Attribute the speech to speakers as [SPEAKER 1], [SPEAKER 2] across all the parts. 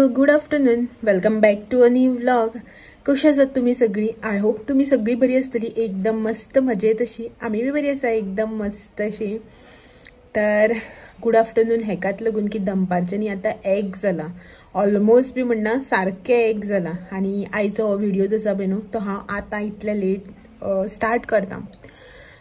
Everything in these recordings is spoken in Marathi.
[SPEAKER 1] Hello good afternoon, welcome back to a new vlog. कशी आसात तुम्ही सगळी? आय होप तुम्ही सगळी बरी आसतली, एकदम मस्त मजेत अशी. आम्ही बी बरी आसा, एकदम मस्त अशी. तर गुड आफ्टरनून हेकात लागून की दनपारचे न्ही आता 1 जाला, ऑलमोस्ट बी म्हणना सारखे 1 जाला. आणि आयचो हो व्हिडिओ जो आसा पळय न्हू तो हांव आतां इतले लेट स्टार्ट करता.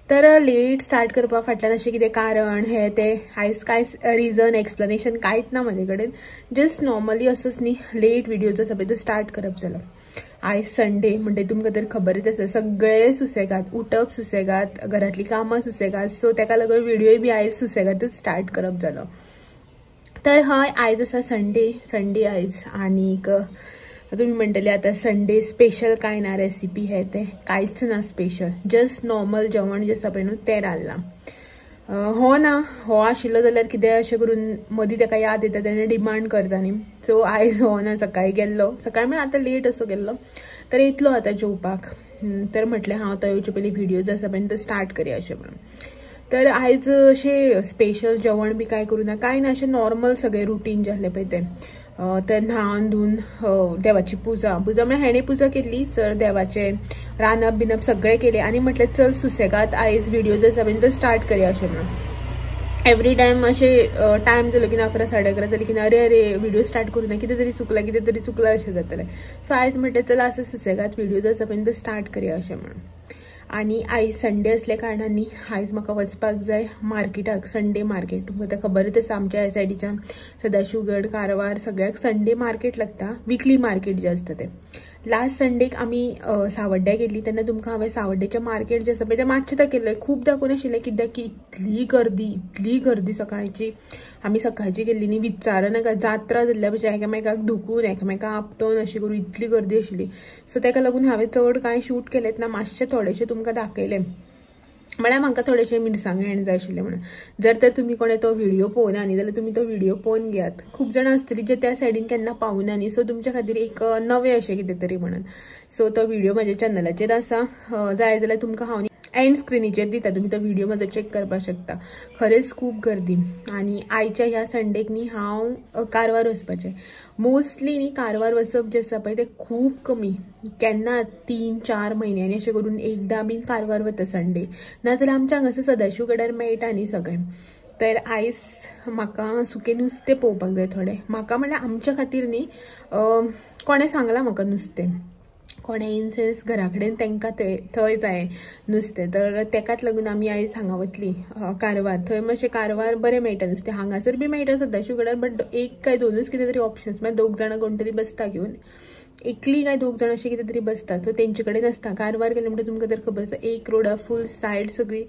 [SPEAKER 1] तर लेट स्टार्ट करपा फाटल्यान अशें कितें कारण हे ते आयज कांय रिजन एक्सप्लेनेशन कांयच ना म्हजे कडेन. जस्ट नॉर्मली असोच न्ही लेट व्हिडिओ जो आसा पळय तो स्टार्ट करप जालो. आयज संडे म्हणजे तुमकां तर खबरच आसा, सगळे सुसेगाद, उठप सुसेगाद, घरातली कामां सुसेगाद. सो ताका लागून व्हिडिओ बी आयज सुसेगादच स्टार्ट करप जालो. तर हय आयज आसा संडे आयज. आनीक तुम्ही म्हणटले आता संडे स्पेशल काय ना रेसिपी हे ते कांयच ना स्पेशल, जस्ट नॉर्मल जेवण जे आसा पळय न्हू तें रांदलां. हो ना हो आशिल्लो जाल्यार कितें अशें करून मदीं ताका याद येता तेन्ना डिमांड करता न्ही. सो आयज हो ना, सकाळी गेल्लो, सकाळी म्हळ्यार आतां लेट असो गेल्लो, तर येतलो आतां जेवपाक. तर म्हटलें हांव तो येवचे पयलीं व्हिडिओ जो आसा पळय तो स्टार्ट करया अशें म्हणून. तर आयज अशें स्पेशल जेवण बी काय करूं ना, कांय ना, अशें नॉर्मल सगळें रुटीन जें आसलें पळय तें. तर न्हावन धुवन देवाची पुजा म्हळ्यार हेणे पुजा केल्ली, सर देवाचे रांदप बिनप सगळें केलें. आनी म्हटलें चल सुसेगाद आयज व्हिडिओ जो आसा पळय तो स्टार्ट करया अशें म्हणून. एवरी टायम अशें टायम जालो की 11 साडे 11 जाली की अरे व्हिडिओ स्टार्ट करूं ना, कितें तरी चुकलां अशें जातलें. सो आयज म्हटलें चल असं सुसेगाद व्हिडिओ जो आसा पळय तो स्टार्ट करया अशें म्हणून. आणि आयज संडे असल्या कारणान आयज म्हाका वचपाक जाय मार्केटाक, संडे मार्केट. तुमकां तें खबरच आसा आमच्या ह्या सायडीच्या सदाशिवगड कारवार सगळ्याक संडे मार्केट लागता, विकली मार्केट जे आसता तें. लास्ट संडेक आमी सावड्ड्या गेल्ली तेन्ना तुमकां हांवें सावड्डेचें मार्केट जें आसा पळय तें मातशें दाखयल्लें, खूब दाखोवन आशिल्लें, कित्याक की इतली गर्दी सकाळची. आमी सकाळची गेल्ली न्ही, विचारनाका, जात्रा जाल्ल्या भशेन एकामेकाक धुकून एकामेकाक आपटोवन अशी करून इतली गर्दी आशिल्ली. सो ताका लागून हांवें चड कांय शूट केलेत ना, मातशें थोडेशें तुमकां दाखयलें. म्हळ्यार म्हाका थोडेशें मिरसांगे हेण जाय आशिल्ले म्हणून. जर तर तुमी कोणें तो व्हिडिओ पळोवना न्ही जाल्यार तुमी तो व्हिडिओ पळोवन घेयात. खूब जाणां आसतलीं जे त्या सायडीन केन्ना पावना न्ही, सो तुमच्या खातीर एक नवें अशें कितें तरी म्हणून. सो तो व्हिडिओ म्हज्या चॅनलाचेर आसा, जाय जाल्यार तुमकां हांव एंड स्क्रिनीचेर दिता, तुमी तो व्हिडिओ म्हजो चेक करपाक शकता. खरेंच खूब गर्दी. आणि आयच्या ह्या संडेक न्ही हांव कारवार वचपाचें. मोस्टली न्ही कारवार वचप जें आसा पळय तें खूब कमी, केन्ना 3-4 म्हयन्यांनी अशें करून एकदां बीन कारवार वता संडे. नाजाल्यार आमच्या हांगासर सदाशिवगडार मेळटा न्ही सगळें. तर आयज म्हाका सुकें नुस्तें पळोवपाक जाय थोडें. म्हाका म्हळ्यार आमच्या खातीर न्ही कोणें सांगलां म्हाका नुस्तें, कोणें इन सेन्स घरा कडेन तांकां थंय जाय नुस्तें, तर ताकाच लागून आमी आयज हांगा वतली कारवार. थंय मातशें कारवार बरें मेळटा नुस्तें. हांगासर बी मेळटा सदाशिवगडार, बट 1 काय 2च कितें तरी ऑप्शन्स, म्हळ्यार 2 जाणां कोण तरी बसता घेवन, एकली काय 2 जाणां अशें कितें तरी बसता. सो तेंचे कडेन आसता. कारवार गेलें म्हणटा तुमकां तर खबर आसा, एक रोडा फूल सायड सगळी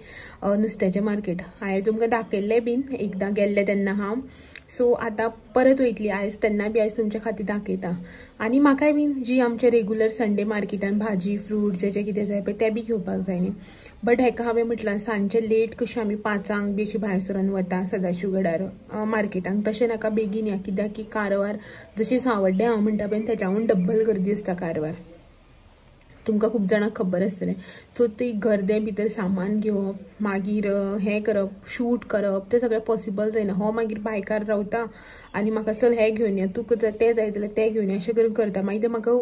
[SPEAKER 1] नुस्त्याचें मार्केट. हांवें तुमकां दाखयल्लें बीन एकदां गेल्लें तेन्ना हांव. सो आतां परत वयतली आयज, तेन्ना बी आयज तुमच्या खातीर दाखयता. आनी म्हाकाय बीन जी आमच्या रेग्युलर संडे मार्केटान भाजी फ्रूट जें कितें जाय पळय तें बी घेवपाक जाय न्ही. बट हेका हांवें म्हटलां सांजचें लेट कशें आमी 5 बी अशी भायर सरून वता सदाशिवगडार मार्केटांक, तशें नाका बेगीन या, कित्याक की कारवार जशी सावड्डे हांव म्हणटा पळय तेच्याहून डब्बल गर्दी आसता कारवार, तुमकां खूब जाणांक खबर आसतलें. सो ती गर्दे भितर सामान घेवप, मागीर हें करप, शूट करप, तें सगळें पॉसिबल जायना. हो मागीर बायकार रावता आनी म्हाका चल हें घेवन या, तुका तें जाय जाल्यार तें घेवन या अशें करून करता. मागीर तें म्हाका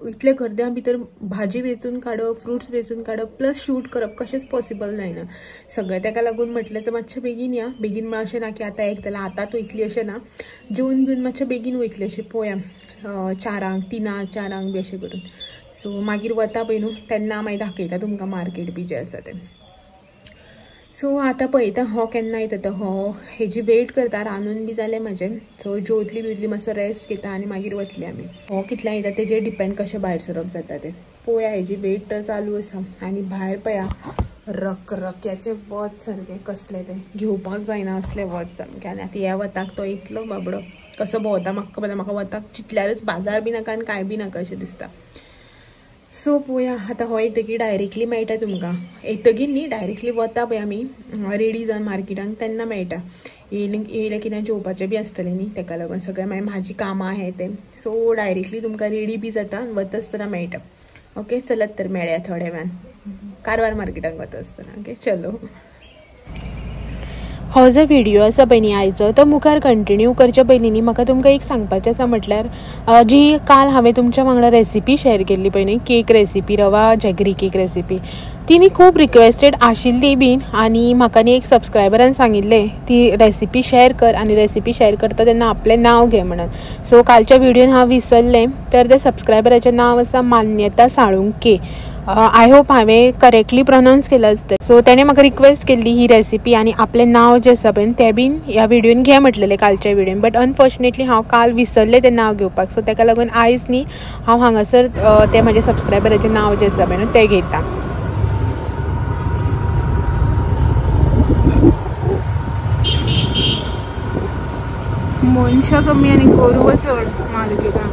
[SPEAKER 1] इतले गर्द्या भितर भाजी वेचून काडप, फ्रुट्स वेचून काडप प्लस शूट करप कशेंच पॉसिबल जायना सगळें. ताका लागून म्हटलें तर मातशें बेगीन या. बेगीन म्हळ्यार अशें ना की आतां 1 जाल्यार आतांच वयतली अशें ना, जेवन बिवन मातशें बेगीन वयतली अशें पळोवया, 3-4 बी अशें करून. सो मागीर वता पळय न्हू तेन्ना मागीर दाखयता तुमकां मार्केट बी जें आसा तें. सो आतां पळयता हो केन्ना येता तो. हो हेजी वेट करता, रांदून बी जालें म्हाजें. सो जेवतली बिवतली मातसो रेस्ट घेता आनी मागीर वतली आमी. हो कितल्यां येता तेजेर डिपेंड कशें भायर सरप जाता तें. पळोवया, हेजी वेट तर चालू आसा. आनी भायर पळया रक्याचें वत सारकें कसलें तें, घेवपाक जायना असलें वत सामकें. आनी आतां ह्या वताक तो येतलो बाबडो, कसो भोंवता म्हाका खबर ना. म्हाका वताक चितल्यारूच बाजार बी नाका आनी कांय बी नाका अशें दिसता. सो पळोवया आतां हो येतकीर डायरेक्टली मेळटा तुमकां. येतकीर न्ही डायरेक्टली वता पळय आमी रेडी जावन मार्केटांक तेन्ना मेळटा. येयलें कितें जेवपाचें बी आसतलें न्ही, ताका लागून सगळें मागीर म्हाजी कामां हें तें. सो डायरेक्टली तुमकां रेडी बी जाता आनी वता आसतना मेळटा. ओके चलत तर मेळया थोड्या वेळान कारवार मार्केटांक वता आसतना. ओके चलो. हो जो व्हिडिओ आसा पळय न्ही आयचो तो मुखार कंटिन्यू करच्या पयलीं न्ही म्हाका तुमकां एक सांगपाचें आसा म्हटल्यार जी काल हांवें तुमच्या वांगडा रेसिपी शेअर केल्ली पळय न्ही केक रेसिपी रवा जॅगरी केक रेसिपी ती न्ही खूब रिक्वेस्टेड आशिल्ली बीन आनी म्हाका न्ही एक सबस्क्रायबरान सांगिल्लें ती रेसिपी शेअर कर आनी रेसिपी शेअर करता तेन्ना आपलें नांव घे म्हणून. सो कालच्या व्हिडिओन हांव विसरलें तर त्या सबस्क्रायबराचें नांव आसा मान्यता साळुंके. आय होप हांवें करेक्टली प्रोनावंस केलं आसता. सो तेणें म्हाका रिक्वेस्ट केल्ली ही रेसिपी आनी आपलें नांव जें आसा पळय तें बीन ह्या व्हिडिओन घे म्हटलेलें कालच्या व्हिडिओन. बट अनफॉर्च्युनेटली हांव काल विसरलें तें नांव घेवपाक. सो ताका लागून आयज न्ही हांव हांगासर तें म्हाज्या सबस्क्रायबराचें नांव जें आसा पळय न्हू तें घेता. मनशां कमी आनी गोरवां चड मार्केटान.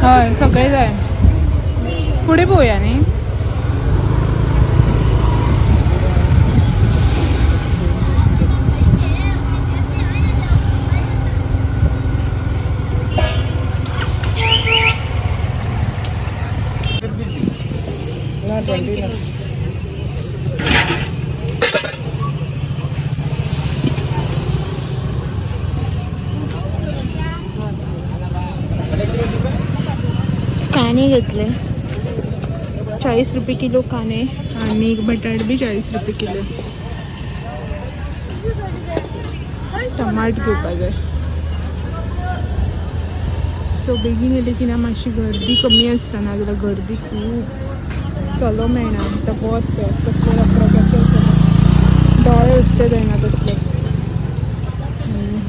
[SPEAKER 1] हय सगळें जाय. फुडें पळोवया न्ही. कांदे घेतले 40 रुपये किलो कांदे आणि बटाट बी 40 रुपये किलो. टमाट घेवपा जाय. सो बेगीन येले की ना मातशी गर्दी कमी आसता ना जाल्यार गर्दी खूब चलो मेळना. आतां बहुत कसले रखरखाचे आसा दोळे उठते जायना तसले.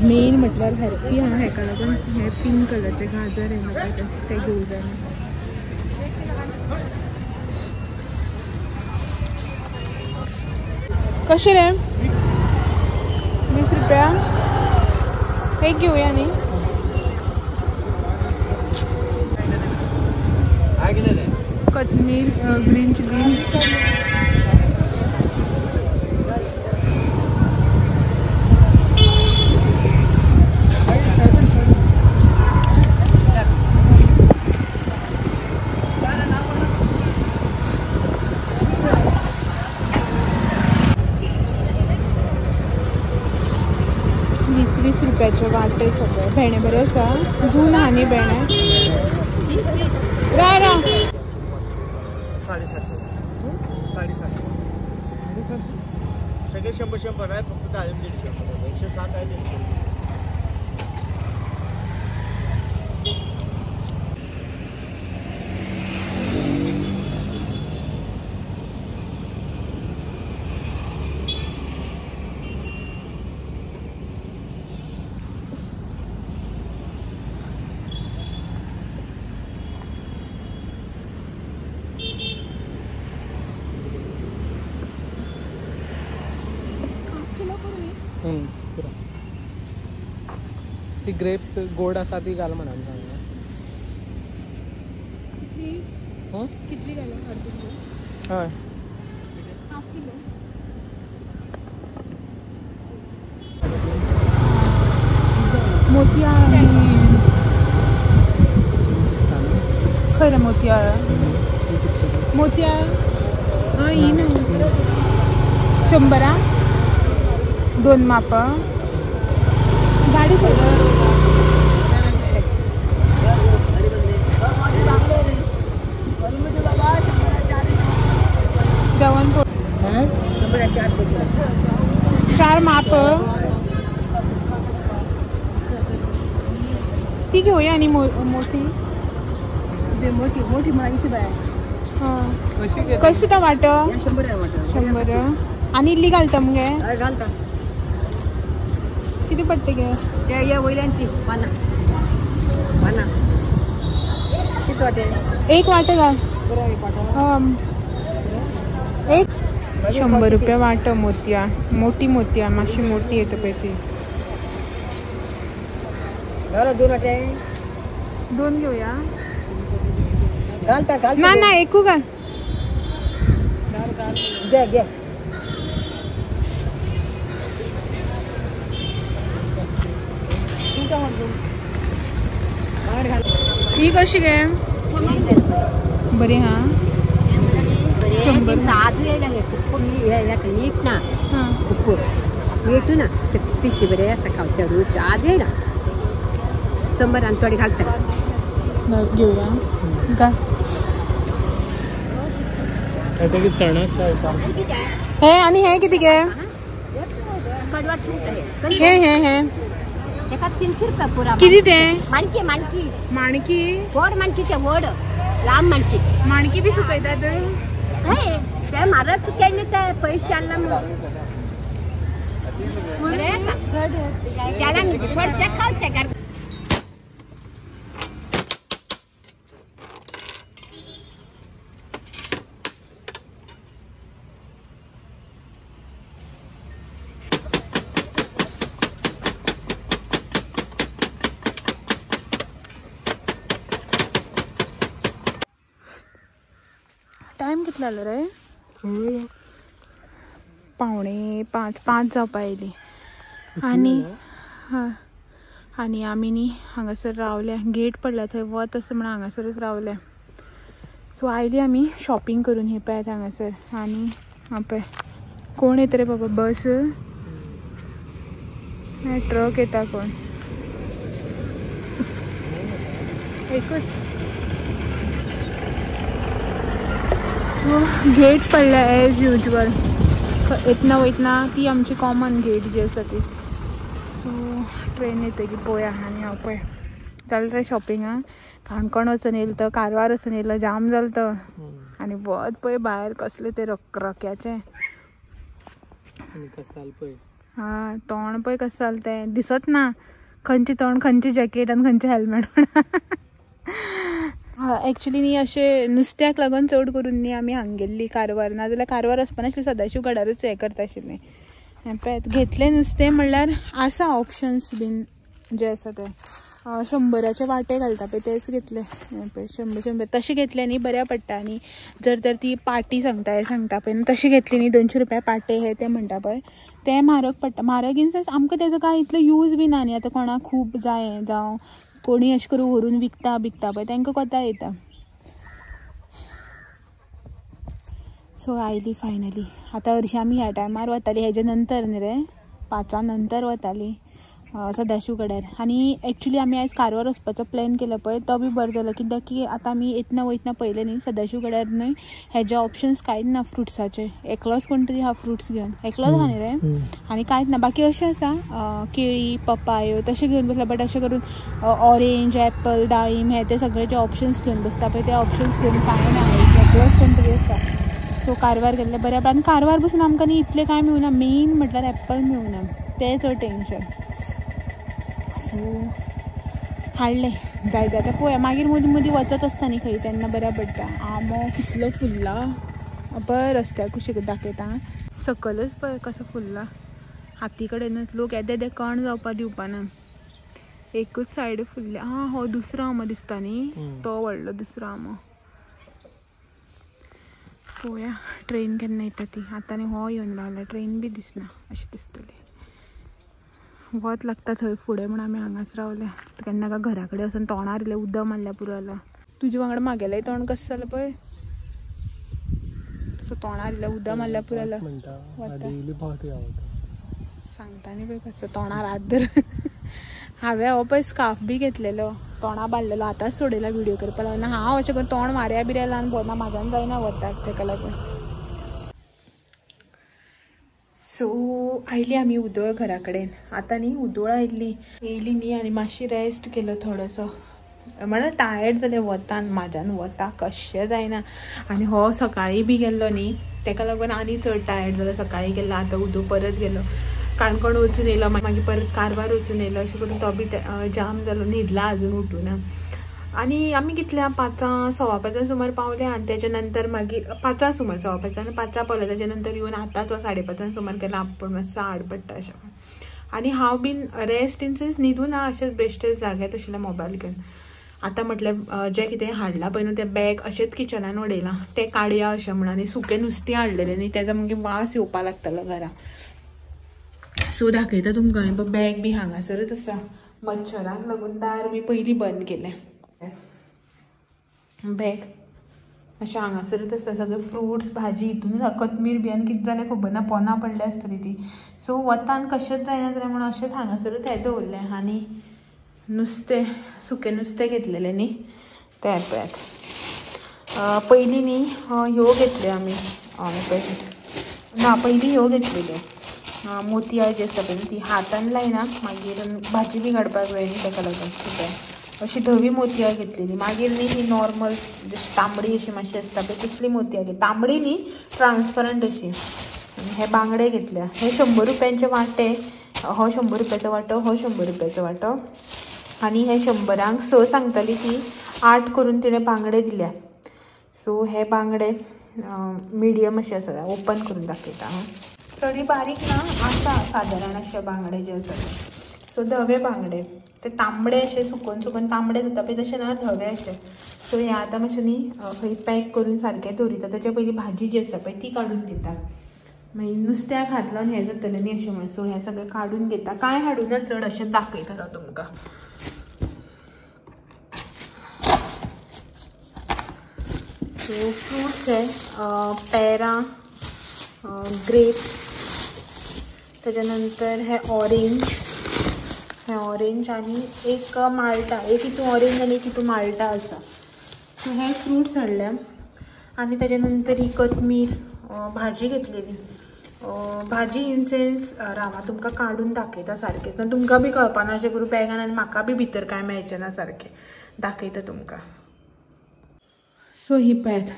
[SPEAKER 1] मेन म्हटल्यार हॅपी हांव हेका लागून हे पिंक कलरचे गाजर आहे म्हाका ते घेवूं जाय. कशें रे 20 रुपया एक घेवया न्ही. कोथमीर ग्रीन चिली रुपयाचे वाटे सगळे. भेणे बरे आसा जून आनी भेणे रा
[SPEAKER 2] 750 सगळे 100 आहे. फक्त 107 आहे. ती ग्रेप्स गोड आसा ती घाल म्हणून सांगला.
[SPEAKER 1] कितली घालू?
[SPEAKER 2] हय
[SPEAKER 1] हाफ किलो. मोतियाळ खंय रे मोतियाळ? मोतियाळ हां ही ना 100 2 माप गाडी देवन 4 माप ती घेऊया आणि मोठी मोठी मागीची बाय. हां कशी तर वाट 100 आणि इल्ली घालता मगे घालता. किती पडते गे त्या या वयल्यांची पाना किती वाटे? एक वाटे घाल. एक 100 रुपया वाट. मोतिया मोठी मोतिया माशी मोठी येतं पळय ती. 2 वाटे 2 घेऊया. घालता ना ना एकू घाल. घे ही कशी काय बरी? हा 100
[SPEAKER 3] ना पिशी बरे असं खावत्या रोज आज आहे ना 100 आणि थोडी घालतात
[SPEAKER 1] घेऊया का हे आणि हे किती काय हे हे हे
[SPEAKER 3] 300 रुपये पुरा
[SPEAKER 1] किती ते
[SPEAKER 3] माणकी माणकी
[SPEAKER 1] माणकी
[SPEAKER 3] वड माणकीच्या वड लांब माणकी
[SPEAKER 1] माणकी बी सुकयतात
[SPEAKER 3] ते महाराज सुकायले तर पैसे आणला मग त्याला छोटच्या खावच्या कर टाइम किती झालं रे? 4:45 जावपा आयली आणि आमी न्ही हांगासर रावल्या गेट पडला थंय वत आसा म्हणून हांगासरच रावल्या. सो आयली आमी शॉपिंग करून हे पळयात हांगासर. आनी हां पळय कोण येता रे बाबा? बस ट्रक येता कोण? एकच. सो गेट पडला एज युजल येतना वयतना ती आमची कॉमन गेट जी आसा ती. सो ट्रेन येते की पळोवया. आनी हांव पळय जालें रे शॉपिंगाक काणकोण वचून येयलें तर कारवार वचून येयलो जाम जालें तो. आनी वत पळय भायर कसलें तें रक्याचें हा तोंड पळय कशें जालें तें दिसत ना खंयचें तोंड खंयचें जॅकेट आनी खंयचें हेल्मेट. एक्चुली न्ही अशें नुस्त्याक लागून चड करून न्ही आमी हांगा गेल्ली कारवार. नाजाल्यार कारवार वचपानासलें सदाशिव गडारूच हें करता आशिल्लें. पळय घेतलें नुस्तें म्हणल्यार आसा ऑप्शन्स बीन जे आसा ते 100चे वाटे घालता पळय तेच घेतले. पळय 100 तशें घेतले न्ही बऱ्या पडटा. आनी जर तर ती पाटी सांगता पळय तशी घेतली न्ही 200 रुपया पाटे हे ते म्हणटा पळय ते म्हारग पडटा. म्हारग इन सेन्स आमकां तेजो कांय इतलो यूज बी ना न्ही. आतां कोणाक खूब जाय जावं कोणी अशें करून व्हरून विकता पळय तांकां कोता येता. So oily finally. आतां हरशीं आमी ह्या टायमार वताली हेजे नंतर न्ही रे 5 नंतर वताली सदाशिव गड्यार. आनी एक्चुली आमी आयज कारवार वचपाचो प्लॅन केलो पळय तो बी बरो जालो कित्याक की आतां आमी येतना वयतना पयलें न्ही सदाशिव गड्यार न्हय हेजे ऑप्शन्स कांयच ना फ्रुट्साचे. एकलोच कोण तरी हा फ्रुट्स घेवन एकलोच आहा न्ही रे आनी कांयच ना. बाकी अशें आसा केळी पपायो तशें घेवन बसला. बट अशें करून ऑरेंज एप्पल डाळीम हे ते सगळे जे ऑप्शन्स घेवन बसता पळय ते ऑप्शन्स घेवन कांय ना एकलोच कोण तरी आसा. सो कारवार गेल्ले बऱ्या पडटा. आनी कारवार बसून आमकां न्ही इतलें कांय मेळूना. मेन म्हटल्यार एप्पल मेळूना तें चड टेंशन. सो हाडलें जाय जाता पळोवया. मागीर मदीं मदीं वचत आसता न्ही खंय तेन्ना बऱ्या पडटा. आंबो कितलो फुल्ला पळय रस्त्याक कशें दाखयता सकलच पळय कसो फुल्ला. हाती कडेनच लोक येदे कण जावपा दिवपाना. एकूच सायड फुल्ले. हो दुसरो आंबो दिसता न्ही तो व्हडलो दुसरो आंबो. पळोवया ट्रेन केन्ना येता ती. आतां न्ही हो येवन रावला ट्रेन बी दिसना अशें दिसतलें. वत लागता थंय फुडें म्हूण आमी हांगाच रावल्या. केन्ना काय घरा कडेन वचून तोंडार इल्लें उदक मारल्यार पुरो जालां. तुजे वांगडा म्हागेलेंय तोंड कशें जालें पळय. सो तोंडार इल्लें उदक मारल्यार पुरो जालां. सांगता न्ही पळय कसो तोंडार हात धर. हांवें हो पळय स्कार्फ बी घेतलेलो तोंडा बांदलेलो आतांच सोडयला व्हिडियो करपाक लागून. हांव अशें करून तोंड मारया बिरया लावन भोंवना म्हाज्यान जायना वताक तेका लागून. सो आयली आमी उदळ घरा कडेन. आतां न्ही उदळ येयली न्ही आनी मातशी रेस्ट केलो थोडोसो म्हळ्यार टायर्ड जालें वतान. म्हाज्यान वता कशें जायना. आनी हो सकाळीं बी गेल्लो न्ही तेका लागून आनी चड टायर्ड जालो. सकाळीं गेल्लो आतां उदो परत गेलो काणकोण वचून येयलो मागीर परत कारवार वचून येयलो. अशें करून तो बी जाम जालो. न्हिदला आजून उठूना. आनी आमी कितल्या 5:15 सुमार पावले. आनी तेच्या नंतर मागीर 5 सुमार 5:15 5 पावले. तेच्या नंतर येवन आतांच 5:30 सुमार केला. आपूण मातसो आड पडटा अशें. आनी हांव बीन रेस्ट इन सेन्स न्हिदून ना अशेंच बेश्टेच जाग्यार आशिल्लें मोबायल घेवन. आतां म्हटल्यार जें कितें हाडलां पळय न्हू तें बॅग अशेंच किचनान उडयलां तें काडया अशें म्हणून. आनी सुकें नुस्तें हाडलेलें न्ही तेजो मागीर वास येवपा लागतलो घरा. सो दाखयता तुमकां. बॅग बी हांगासरच आसा
[SPEAKER 1] मच्छरांक लागून दार बी पयलीं बंद केलें. बॅग अशें हांगासरच आसा सगळे फ्रुट्स भाजी हितून कोथमीर बी आनी कितें जालें खबर ना पोना पडले आसतली ती. सो वतान कशेंच जायना जाल्यार म्हणून अशेंच हांगासरच हें दवरलें. आनी नुस्तें सुकें नुस्तें घेतलेलें न्ही तें पळयात. पयलीं न्ही ह्यो घेतल्यो आमी ना पयलीं ह्यो घेतलेल्यो मोतयां जी आसता पळय ती हातान लायना मागीर भाजी बी काडपाक जाय न्ही ताका लागून सुद्दां अशी धवी मोतयां घेतलेली. मागीर न्ही ही नॉर्मल जशी तांबडी अशी मातशी आसता पळय तसली मोतयां घेतली. तांबडी न्ही ट्रान्सपरंट अशी. हे बांगडे घेतल्या. हे 100 रुपयांचे वांटे. हो 100 रुपयाचो वांटो हो 100 रुपयाचो वांटो. आनी हे 100रांक 6 सांगताली ती 8 करून तिणें बांगडे दिल्या. सो हे बांगडे मिडियम अशें आसा. ओपन करून दाखयता हांव. चडी बारीक ना आसा सादारण अशे बांगडे जे आसा. सो धवे बांगडे ते तांबडे अशे सुकून सुकून तांबडे जाता पळय तशें ना धवे अशे. सो हे आतां मातशें न्ही खंय पॅक करून सारकें दवरिता. ताचे पयलीं भाजी जी आसा पळय ती काडून घेता. मागीर नुस्त्याक हात लावन हें जातलें न्ही अशें म्हणून. सो हें सगळें काडून घेता. कांय हाडूना चड अशें दाखयता तुमकां. सो फ्रुट्स हे पेरां ग्रेप्स ताच्या नंतर हे ऑरेंज आनी एक माल्टा. एक हितू ऑरेंज आनी एक हितू माल्टा आसा. सो हे फ्रुट्स हाडल्या. आनी ताच्या नंतर ही कोथमीर भाजी घेतलेली. भाजी इन सेन्स रावा तुमकां काडून दाखयता सारकेंच ना तुमकां बी कळपाना अशें करून बॅगान आनी म्हाका बी भितर कांय मेळचें ना सारकें दाखयता तुमकां. सो ही पळयात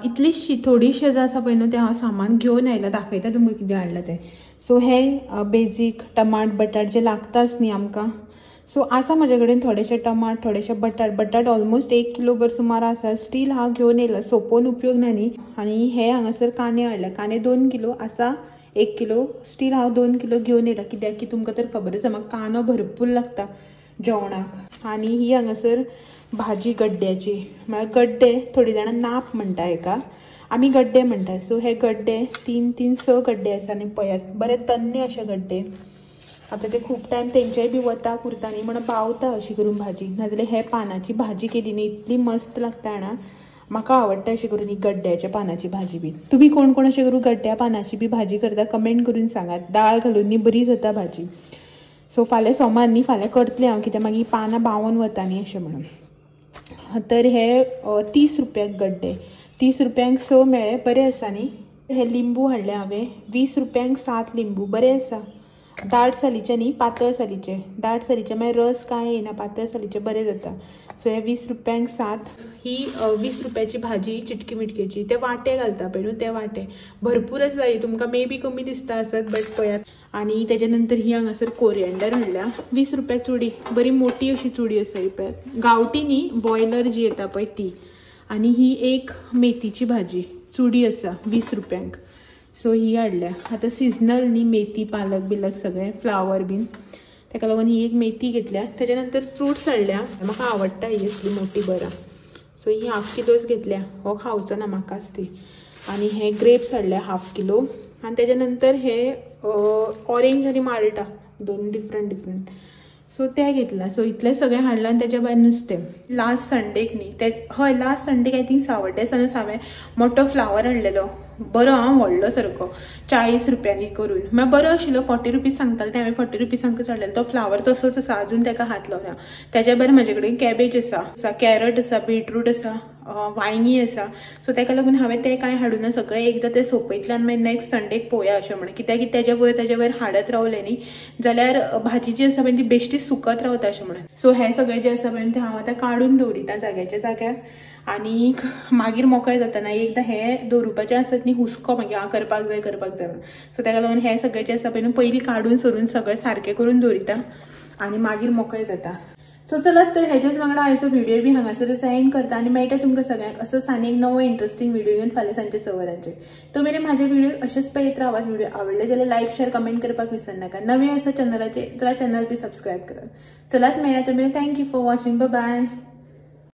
[SPEAKER 1] इतलीशी थोडीशी जो आसा पळय न्हू तें हांव सामान घेवन आयलां दाखयता तुमकां कितें हाडलां तें. सो हे बेजीक टमाट बटाट जे लागताच न्ही आमकां. सो आसा म्हाजे कडेन थोडेशे टमाट थोडेशे बटाट ऑलमोस्ट 1 किलो भर सुमार आसा. स्टील हांव घेवन येयला सोपोवन उपयोग ना न्ही. आनी हे हांगासर कांदे हाडला. कांदे 2 किलो आसा 1 किलो. स्टील हांव 2 किलो घेवन येयला कित्याक की तुमकां तर खबर आसा म्हाका कांदो भरपूर लागता जेवणाक. आनी ही हांगासर भाजी गड्ड्याची म्हळ्यार गड्डे थोडी जाणां नाप म्हणटा हेका आमी गड्डे म्हणटा. सो हे गड्डे 3-6 गड्डे आसा. आनी पळयात बरे तन्ने अशे गड्डे. आतां ते खूब टायम तेंचेय बी वता कुर्ता न्ही म्हणून पावता अशी करून भाजी. नाजाल्यार हे पानाची भाजी केली न्ही इतली मस्त लागता जाणा. म्हाका आवडटा अशी करून ही गड्ड्याच्या पानाची भाजी बी. तुमी कोण कोण अशें करून गड्ड्या पानाची बी भाजी करता कमेंट करून सांगात. दाळ घालून न्ही बरी जाता भाजी. सो फाल्यां सोमार न्ही फाल्यां करतलें हांव कित्याक मागीर पानां बावून वता न्ही अशें म्हणून. तर हे 30 रुपयाक गड्डे. 30 रुपयांक 6 मेळ्ळे बरे आसा न्ही. हे लिंबू हाडले हांवें 20 रुपयांक 7 लिंबू बरे आसा. दाट सालीचे न्ही पातळ सालीचे. दाट सालीचे मागीर रस कांय येना पातळ सालीचे बरे जाता. सो हे 20 रुपयांक 7. ही 20 रुपयाची भाजी चिटकी मिटकेची. ते वांटे घालता पळय न्हू ते वांटे भरपूर आसा. ही तुमकां मे बी कमी दिसता आसत बट पळयात. आनी तेच्या नंतर ही हांगासर कोरिएंडर हाडल्या 20 रुपया चुडी बरी मोठी अशी चुडी आसा. ही पळयात गांवठी न्ही बॉयलर जी येता पळय ती. आनी ही एक मेथीची भाजी चुडी आसा 20 रुपयांक. सो ही हाडल्या. आतां सिजनल न्ही मेथी पालक बिलक सगळें फ्लावर बीन ताका लागून ही एक मेथी घेतल्या. तेच्या नंतर फ्रुट्स हाडल्या. म्हाका आवडटा ही असली मोठी बरां. सो ही 1/2 किलोच घेतल्या. हो खावचो ना म्हाकाच ती. आनी हे ग्रेप्स हाडल्या 1/2 किलो. आनी तेच्या नंतर हे ऑरेंज आनी माल्टा 2 डिफरंट. सो ते घेतला. सो इतलें सगळें हाडलां. आनी तेच्या भायर नुस्तें लास्ट संडेक न्ही ते हय लास्ट संडेक आय थिंक सावड्डे सानूच हांवें मोठो फ्लावर हाडलेलो बरो व्हडलो सारको 40 रुपयांनी करून. मागीर बरो आशिल्लो 40 रुपीज सांगताले ते हांवें 40 रुपीजांकच हाडलेलो. तो फ्लावर तसोच आसा अजून ताका हात लावना. तेच्या भायर म्हाजे कडेन कॅबेज आसा कॅरट आसा बीटरूट आसा वांयगी आसा. सो ताका लागून हांवें ते कांय हाडूना. सगळें एकदां ते सोंपयतल्यान मागीर नेक्स्ट संडेक पळोवया अशें म्हणून. कित्याक की तेच्या वयर हाडत रावलें न्ही जाल्यार भाजी जी आसा पळय ती बेश्टी सुकत रावता अशें म्हणून. सो हे सगळें जे आसा पळय ते हांव आतां काडून दवरिता जाग्याच्या जाग्यार. आनी मागीर मोकळें जाता. एकदां हे दवरुपाचें आसत न्ही हुस्को मागीर हांव करपाक जाय म्हणून. सो ताका लागून हे सगळें जे आसा पळय पयलीं काडून सोडून सगळें सारकें करून दवरिता आनी मागीर मोकळें जाता. सो चलात तर हेजेच वांगडा आयचो व्हिडिओ बी हांगासरच एंड करता. आनी मेळटा तुमकां सगळ्यांक असोच आनी एक नवो इंट्रस्टींग व्हिडिओ घेवन फाल्यां सांजचे 6 वरांचेर. तो मेरेन म्हाजे व्हिडिओ अशेंच पळयत रावात. व्हिडिओ आवडले जाल्यार लायक शेअर कमेंट करपाक विसरनाका. नवे आसा चॅनलाचेर जाल्यार चॅनल बी सबस्क्रायब करात. चलात मेळया तो मेरेन. Thank you for watching. Bye bye.